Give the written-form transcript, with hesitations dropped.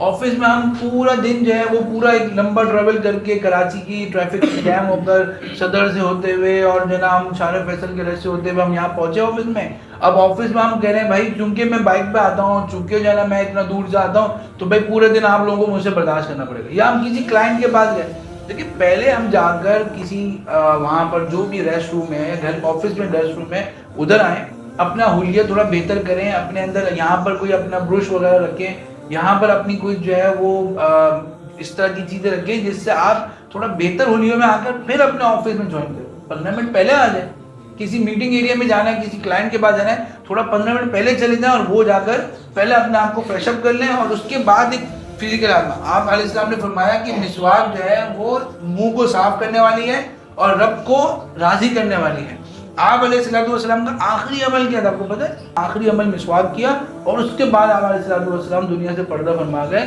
Office में हम पूरा दिन जो है वो पूरा एक लंबा ट्रैवल करके कराची की ट्रैफिक जैम होकर सदर से होते हुए और जो ना हम शान फैसल के रास्ते होते हुए हम यहाँ पहुंचे ऑफिस में। अब ऑफिस में हम कह रहे हैं भाई क्योंकि मैं बाइक पे आता हूँ, चूंकि जो है ना मैं इतना दूर से आता हूँ, तो भाई पूरे दिन आप लोगों को मुझसे बर्दाश्त करना पड़ेगा। या हम किसी क्लाइंट के पास गए, देखिए पहले हम जाकर किसी वहाँ पर जो भी रेस्ट रूम है, घर ऑफिस में रेस्ट रूम है, उधर आए, अपना हुलिया थोड़ा बेहतर करें, अपने अंदर यहाँ पर कोई अपना ब्रश वगैरह रखें, यहाँ पर अपनी कोई जो है वो इस तरह की चीजें रखें जिससे आप थोड़ा बेहतर होलियो में आकर फिर अपने ऑफिस में ज्वाइन करें। 15 मिनट पहले आ जाए, किसी मीटिंग एरिया में जाना है, किसी क्लाइंट के पास जाना है, थोड़ा 15 मिनट पहले चले जाएं और वो जाकर पहले अपने आप को फ्रेशअप कर लें और उसके बाद एक फिजिकल आजमा। आप अलैहिस्सलाम ने फरमाया कि मिसवाक जो है वो मुंह को साफ करने वाली है और रब को राजी करने वाली है। आप अलैहिस्सलाम का आखिरी अमल क्या था आपको पता है? आखिरी अमल मिसवाक किया और उसके बाद आप अलैहिस्सलाम दुनिया से पर्दा फरमा गए।